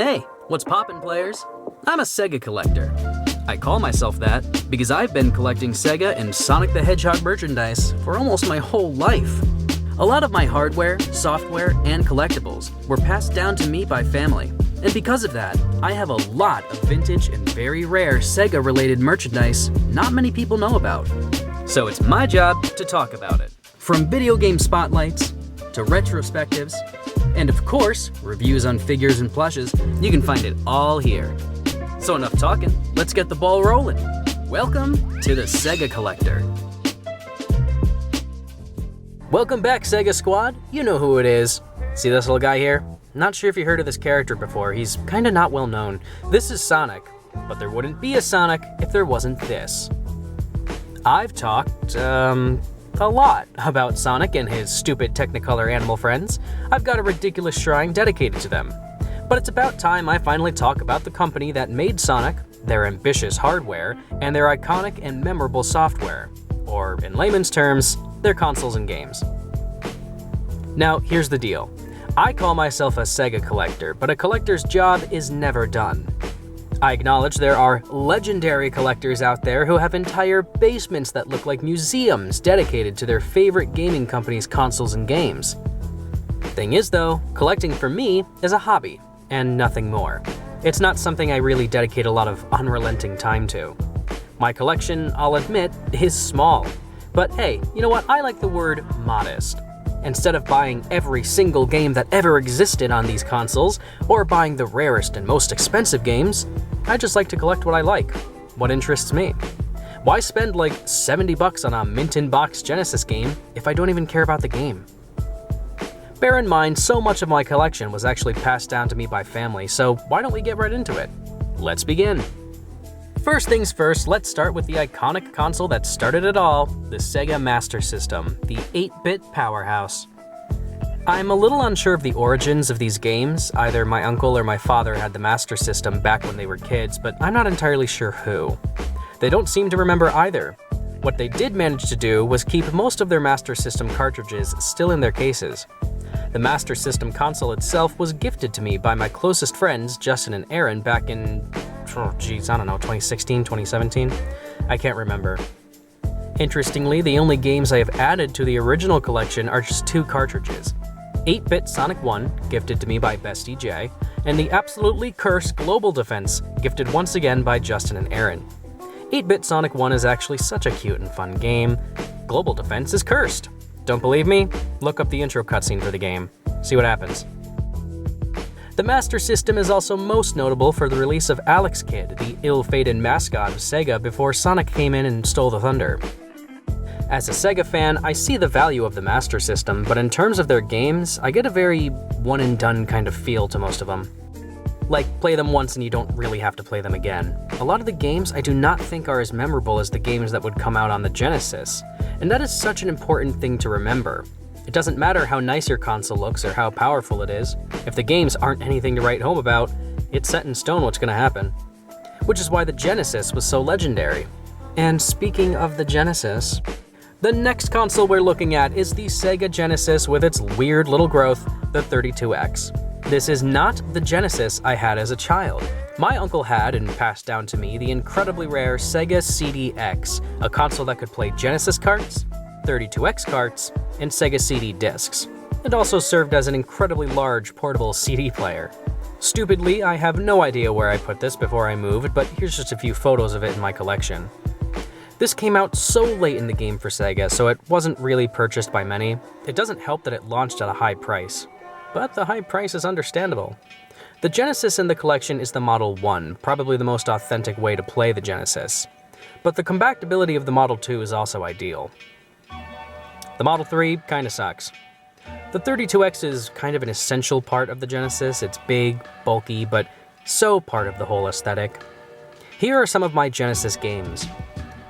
Hey, what's poppin', players? I'm a Sega collector. I call myself that because I've been collecting Sega and Sonic the Hedgehog merchandise for almost my whole life. A lot of my hardware, software, and collectibles were passed down to me by family, and because of that, I have a lot of vintage and very rare Sega-related merchandise not many people know about. So it's my job to talk about it. From video game spotlights, to retrospectives, and of course, reviews on figures and plushes, you can find it all here. So enough talking, let's get the ball rolling. Welcome to the Sega Collector. Welcome back, Sega Squad. You know who it is. See this little guy here? Not sure if you heard of this character before. He's kinda not well known. This is Sonic, but there wouldn't be a Sonic if there wasn't this. I've talked, a lot about Sonic and his stupid Technicolor animal friends. I've got a ridiculous shrine dedicated to them. But it's about time I finally talk about the company that made Sonic, their ambitious hardware, and their iconic and memorable software. Or, in layman's terms, their consoles and games. Now, here's the deal. I call myself a Sega collector, but a collector's job is never done. I acknowledge there are legendary collectors out there who have entire basements that look like museums dedicated to their favorite gaming company's consoles and games. Thing is though, collecting for me is a hobby, and nothing more. It's not something I really dedicate a lot of unrelenting time to. My collection, I'll admit, is small. But hey, you know what? I like the word modest. Instead of buying every single game that ever existed on these consoles, or buying the rarest and most expensive games, I just like to collect what I like, what interests me. Why spend like $70 on a mint-in-box Genesis game if I don't even care about the game? Bear in mind, so much of my collection was actually passed down to me by family, so why don't we get right into it? Let's begin. First things first, let's start with the iconic console that started it all, the Sega Master System, the 8-bit powerhouse. I'm a little unsure of the origins of these games. Either my uncle or my father had the Master System back when they were kids, but I'm not entirely sure who. They don't seem to remember either. What they did manage to do was keep most of their Master System cartridges still in their cases. The Master System console itself was gifted to me by my closest friends, Justin and Aaron, back in 2016, 2017? I can't remember. Interestingly, the only games I have added to the original collection are just 2 cartridges. 8-bit Sonic 1, gifted to me by Bestie J, and the absolutely cursed Global Defense, gifted once again by Justin and Aaron. 8-bit Sonic 1 is actually such a cute and fun game. Global Defense is cursed. Don't believe me? Look up the intro cutscene for the game. See what happens. The Master System is also most notable for the release of Alex Kidd, the ill-fated mascot of Sega before Sonic came in and stole the thunder. As a Sega fan, I see the value of the Master System, but in terms of their games, I get a very one-and-done kind of feel to most of them. Like, play them once and you don't really have to play them again. A lot of the games I do not think are as memorable as the games that would come out on the Genesis, and that is such an important thing to remember. It doesn't matter how nice your console looks or how powerful it is. If the games aren't anything to write home about, it's set in stone what's gonna happen. Which is why the Genesis was so legendary. And speaking of the Genesis, the next console we're looking at is the Sega Genesis with its weird little growth, the 32X. This is not the Genesis I had as a child. My uncle had, and passed down to me, the incredibly rare Sega CD-X, a console that could play Genesis carts, 32X carts, and Sega CD discs. It also served as an incredibly large portable CD player. Stupidly, I have no idea where I put this before I moved, but here's just a few photos of it in my collection. This came out so late in the game for Sega, so it wasn't really purchased by many. It doesn't help that it launched at a high price. But the high price is understandable. The Genesis in the collection is the Model 1, probably the most authentic way to play the Genesis. But the compatibility of the Model 2 is also ideal. The Model 3 kinda sucks. The 32X is kind of an essential part of the Genesis. It's big, bulky, but so part of the whole aesthetic. Here are some of my Genesis games.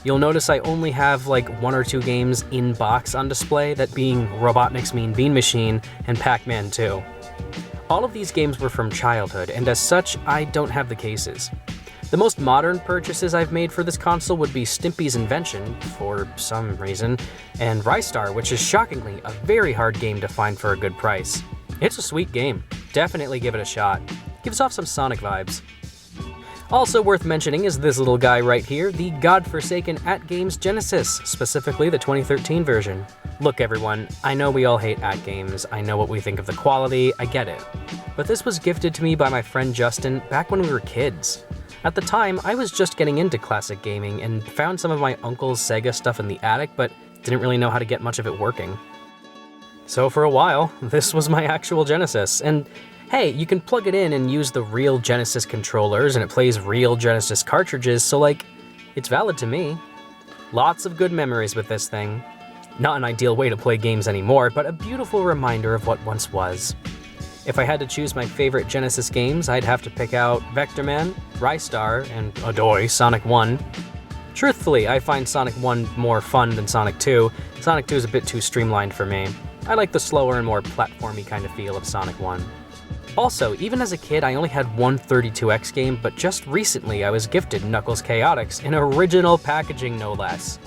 You'll notice I only have like 1 or 2 games in box on display, that being Robotnik's Mean Bean Machine and Pac-Man 2. All of these games were from childhood, and as such, I don't have the cases. The most modern purchases I've made for this console would be Stimpy's Invention, for some reason, and Rystar, which is shockingly a very hard game to find for a good price. It's a sweet game. Definitely give it a shot. Gives off some Sonic vibes. Also worth mentioning is this little guy right here, the godforsaken AtGames Genesis, specifically the 2013 version. Look everyone, I know we all hate AtGames, I know what we think of the quality, I get it. But this was gifted to me by my friend Justin back when we were kids. At the time, I was just getting into classic gaming and found some of my uncle's Sega stuff in the attic, but didn't really know how to get much of it working. So for a while, this was my actual Genesis, and hey, you can plug it in and use the real Genesis controllers and it plays real Genesis cartridges, so like, it's valid to me. Lots of good memories with this thing. Not an ideal way to play games anymore, but a beautiful reminder of what once was. If I had to choose my favorite Genesis games, I'd have to pick out Vector Man, Rystar, and adoy, Sonic 1. Truthfully, I find Sonic 1 more fun than Sonic 2. Sonic 2 is a bit too streamlined for me. I like the slower and more platformy kind of feel of Sonic 1. Also, even as a kid, I only had one 32X game, but just recently I was gifted Knuckles Chaotix in original packaging, no less.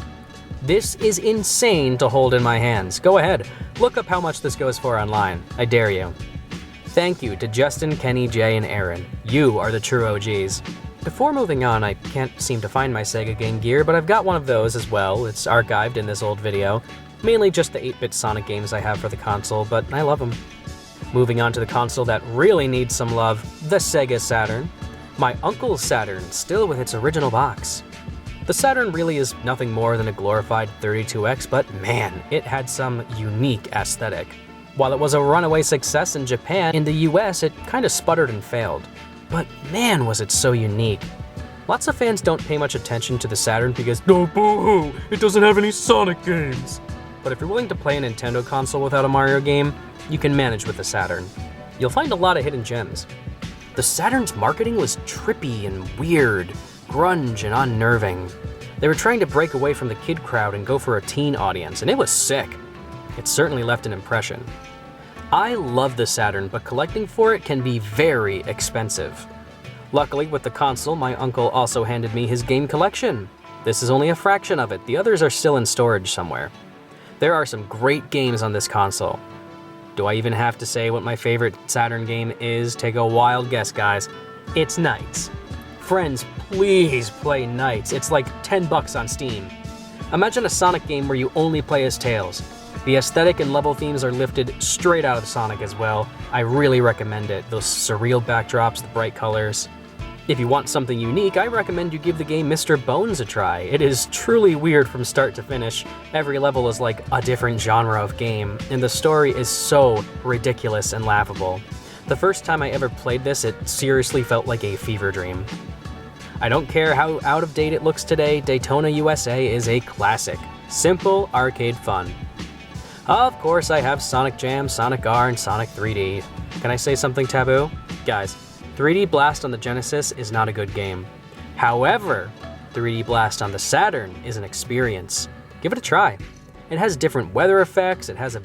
This is insane to hold in my hands. Go ahead, look up how much this goes for online. I dare you. Thank you to Justin, Kenny, Jay, and Aaron. You are the true OGs. Before moving on, I can't seem to find my Sega Game Gear, but I've got one of those as well. It's archived in this old video. Mainly just the 8-bit Sonic games I have for the console, but I love them. Moving on to the console that really needs some love, the Sega Saturn. My uncle's Saturn, still with its original box. The Saturn really is nothing more than a glorified 32X, but man, it had some unique aesthetic. While it was a runaway success in Japan, in the US it kinda sputtered and failed. But man, was it so unique. Lots of fans don't pay much attention to the Saturn because, oh boo-hoo, it doesn't have any Sonic games. But if you're willing to play a Nintendo console without a Mario game, you can manage with the Saturn. You'll find a lot of hidden gems. The Saturn's marketing was trippy and weird, grunge and unnerving. They were trying to break away from the kid crowd and go for a teen audience, and it was sick. It certainly left an impression. I love the Saturn, but collecting for it can be very expensive. Luckily, with the console, my uncle also handed me his game collection. This is only a fraction of it, the others are still in storage somewhere. There are some great games on this console. Do I even have to say what my favorite Saturn game is? Take a wild guess, guys. It's Knights. Friends, please play Knights. It's like $10 on Steam. Imagine a Sonic game where you only play as Tails. The aesthetic and level themes are lifted straight out of Sonic as well. I really recommend it. Those surreal backdrops, the bright colors. If you want something unique, I recommend you give the game Mr. Bones a try. It is truly weird from start to finish. Every level is like a different genre of game, and the story is so ridiculous and laughable. The first time I ever played this, it seriously felt like a fever dream. I don't care how out of date it looks today, Daytona USA is a classic. Simple arcade fun. Of course, I have Sonic Jam, Sonic R, and Sonic 3D. Can I say something taboo? Guys, 3D Blast on the Genesis is not a good game. However, 3D Blast on the Saturn is an experience. Give it a try. It has different weather effects, it has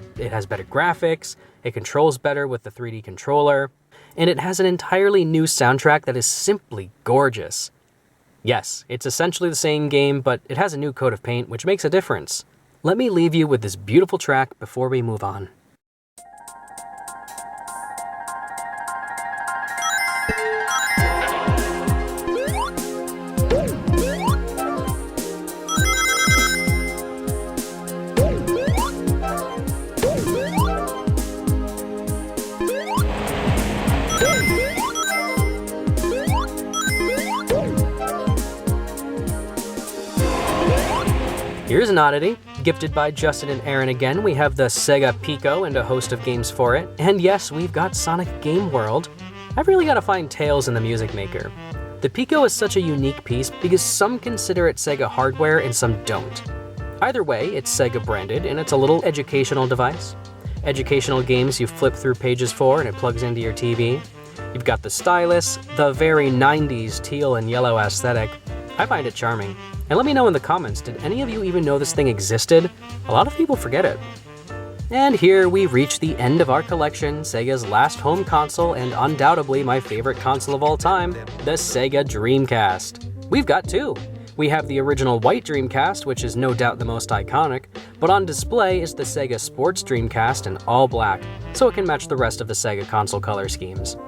better graphics, it controls better with the 3D controller, and it has an entirely new soundtrack that is simply gorgeous. Yes, it's essentially the same game, but it has a new coat of paint, which makes a difference. Let me leave you with this beautiful track before we move on. Here's an oddity. Gifted by Justin and Aaron again, we have the Sega Pico and a host of games for it. And yes, we've got Sonic Game World. I've really got to find Tails in the Music Maker. The Pico is such a unique piece because some consider it Sega hardware and some don't. Either way, it's Sega branded and it's a little educational device. Educational games you flip through pages for and it plugs into your TV. You've got the stylus, the very 90s teal and yellow aesthetic. I find it charming. And let me know in the comments, did any of you even know this thing existed? A lot of people forget it. And here we reach the end of our collection, Sega's last home console and undoubtedly my favorite console of all time, the Sega Dreamcast. We've got two. We have the original white Dreamcast, which is no doubt the most iconic, but on display is the Sega Sports Dreamcast in all black, so it can match the rest of the Sega console color schemes.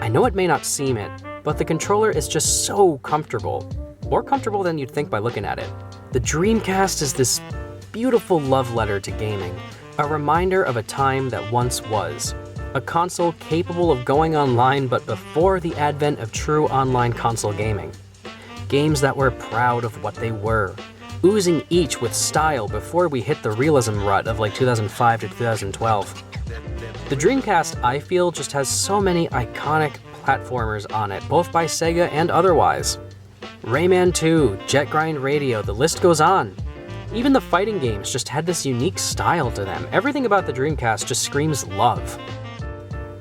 I know it may not seem it, but the controller is just so comfortable. More comfortable than you'd think by looking at it. The Dreamcast is this beautiful love letter to gaming, a reminder of a time that once was. A console capable of going online but before the advent of true online console gaming. Games that were proud of what they were, oozing each with style before we hit the realism rut of like 2005 to 2012. The Dreamcast, I feel, just has so many iconic platformers on it, both by Sega and otherwise. Rayman 2, Jet Grind Radio, the list goes on. Even the fighting games just had this unique style to them. Everything about the Dreamcast just screams love.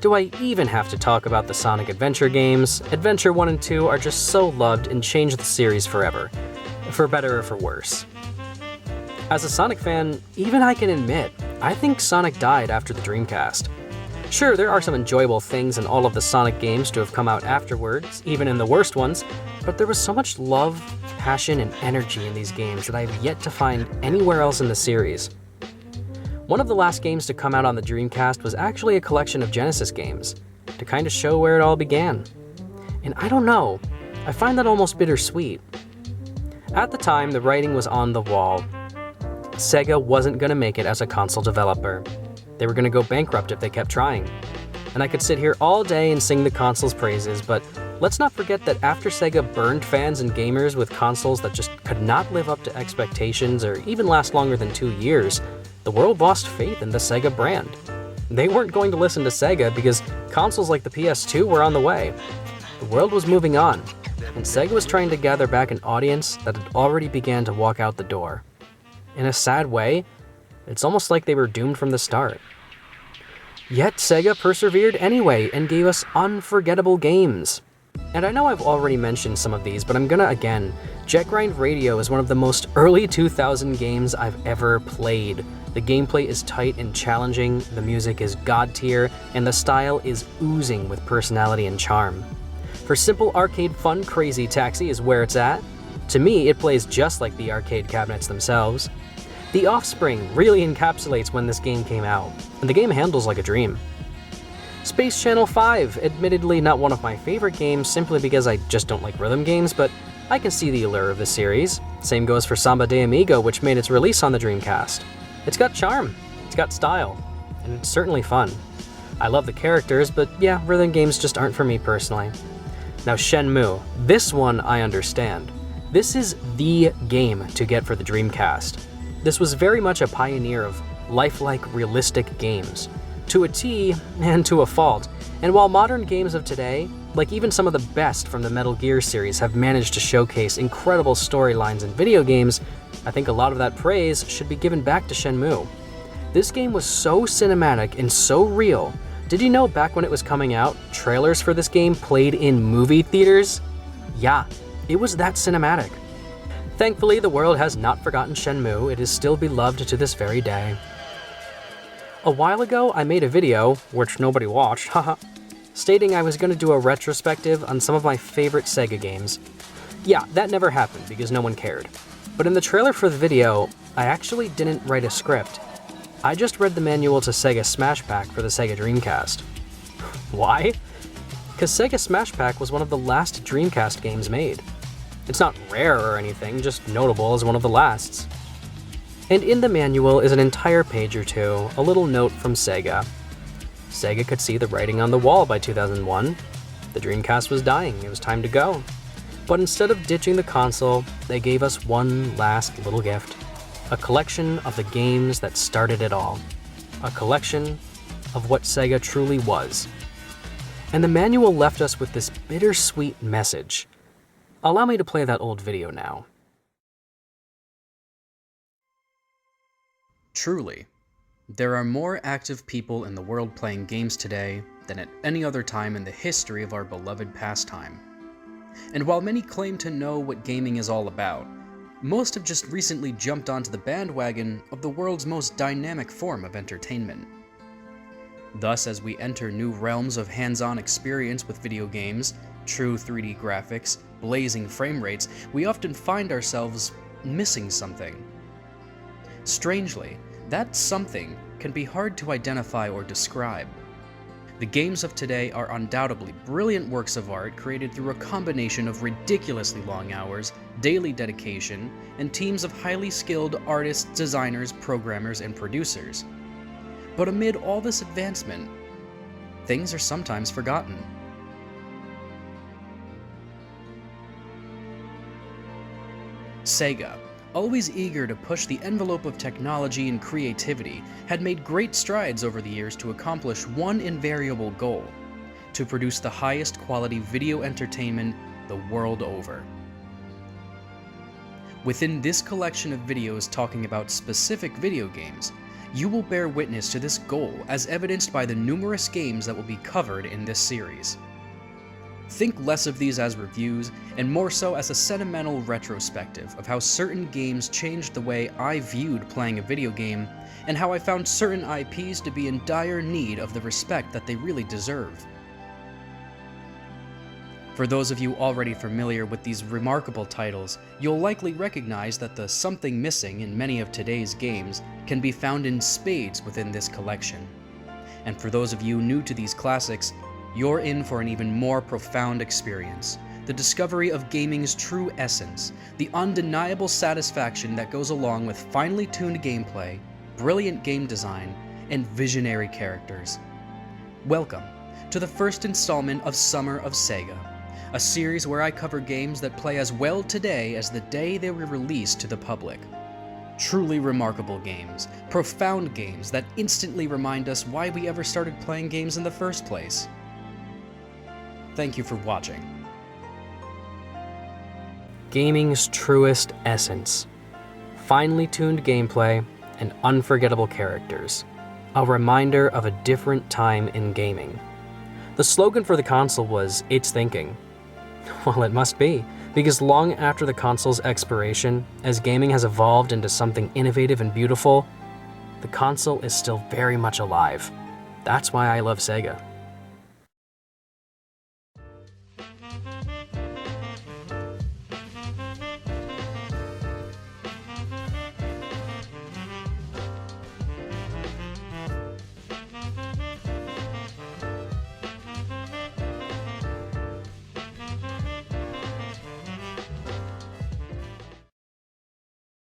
Do I even have to talk about the Sonic Adventure games? Adventure 1 and 2 are just so loved and changed the series forever, for better or for worse. As a Sonic fan, even I can admit, I think Sonic died after the Dreamcast. Sure, there are some enjoyable things in all of the Sonic games to have come out afterwards, even in the worst ones, but there was so much love, passion, and energy in these games that I have yet to find anywhere else in the series. One of the last games to come out on the Dreamcast was actually a collection of Genesis games, to kind of show where it all began. And I don't know, I find that almost bittersweet. At the time, the writing was on the wall. Sega wasn't going to make it as a console developer. They were going to go bankrupt if they kept trying. And I could sit here all day and sing the console's praises, but let's not forget that after Sega burned fans and gamers with consoles that just could not live up to expectations or even last longer than 2 years, the world lost faith in the Sega brand. They weren't going to listen to Sega because consoles like the PS2 were on the way. The world was moving on, and Sega was trying to gather back an audience that had already began to walk out the door. In a sad way, it's almost like they were doomed from the start. Yet Sega persevered anyway and gave us unforgettable games. And I know I've already mentioned some of these, but I'm gonna again. Jet Grind Radio is one of the most early 2000 games I've ever played. The gameplay is tight and challenging, the music is god tier, and the style is oozing with personality and charm. For simple arcade fun, Crazy Taxi is where it's at. To me, it plays just like the arcade cabinets themselves. The Offspring really encapsulates when this game came out, and the game handles like a dream. Space Channel 5, admittedly not one of my favorite games simply because I just don't like rhythm games, but I can see the allure of the series. Same goes for Samba de Amigo, which made its release on the Dreamcast. It's got charm, it's got style, and it's certainly fun. I love the characters, but yeah, rhythm games just aren't for me personally. Now Shenmue, this one I understand. This is the game to get for the Dreamcast. This was very much a pioneer of lifelike, realistic games. To a T, and to a fault. And while modern games of today, like even some of the best from the Metal Gear series, have managed to showcase incredible storylines in video games, I think a lot of that praise should be given back to Shenmue. This game was so cinematic and so real. Did you know back when it was coming out, trailers for this game played in movie theaters? Yeah, it was that cinematic. Thankfully, the world has not forgotten Shenmue. It is still beloved to this very day. A while ago, I made a video, which nobody watched, haha, stating I was going to do a retrospective on some of my favorite Sega games. Yeah, that never happened because no one cared. But in the trailer for the video, I actually didn't write a script. I just read the manual to Sega Smash Pack for the Sega Dreamcast. Why? Because Sega Smash Pack was one of the last Dreamcast games made. It's not rare or anything, just notable as one of the lasts. And in the manual is an entire page or two, a little note from Sega. Sega could see the writing on the wall by 2001. The Dreamcast was dying, it was time to go. But instead of ditching the console, they gave us one last little gift. A collection of the games that started it all. A collection of what Sega truly was. And the manual left us with this bittersweet message. Allow me to play that old video now. Truly, there are more active people in the world playing games today than at any other time in the history of our beloved pastime. And while many claim to know what gaming is all about, most have just recently jumped onto the bandwagon of the world's most dynamic form of entertainment. Thus, as we enter new realms of hands-on experience with video games, true 3D graphics, blazing frame rates, we often find ourselves missing something. Strangely, that something can be hard to identify or describe. The games of today are undoubtedly brilliant works of art created through a combination of ridiculously long hours, daily dedication, and teams of highly skilled artists, designers, programmers, and producers. But amid all this advancement, things are sometimes forgotten. Sega, always eager to push the envelope of technology and creativity, had made great strides over the years to accomplish one invariable goal: to produce the highest quality video entertainment the world over. Within this collection of videos talking about specific video games, you will bear witness to this goal as evidenced by the numerous games that will be covered in this series. Think less of these as reviews, and more so as a sentimental retrospective of how certain games changed the way I viewed playing a video game, and how I found certain IPs to be in dire need of the respect that they really deserve. For those of you already familiar with these remarkable titles, you'll likely recognize that the something missing in many of today's games can be found in spades within this collection. And for those of you new to these classics, you're in for an even more profound experience: the discovery of gaming's true essence, the undeniable satisfaction that goes along with finely tuned gameplay, brilliant game design, and visionary characters. Welcome to the first installment of Summer of Sega, a series where I cover games that play as well today as the day they were released to the public. Truly remarkable games, profound games that instantly remind us why we ever started playing games in the first place. Thank you for watching. Gaming's truest essence. Finely tuned gameplay and unforgettable characters. A reminder of a different time in gaming. The slogan for the console was, "It's thinking." Well, it must be, because long after the console's expiration, as gaming has evolved into something innovative and beautiful, the console is still very much alive. That's why I love Sega.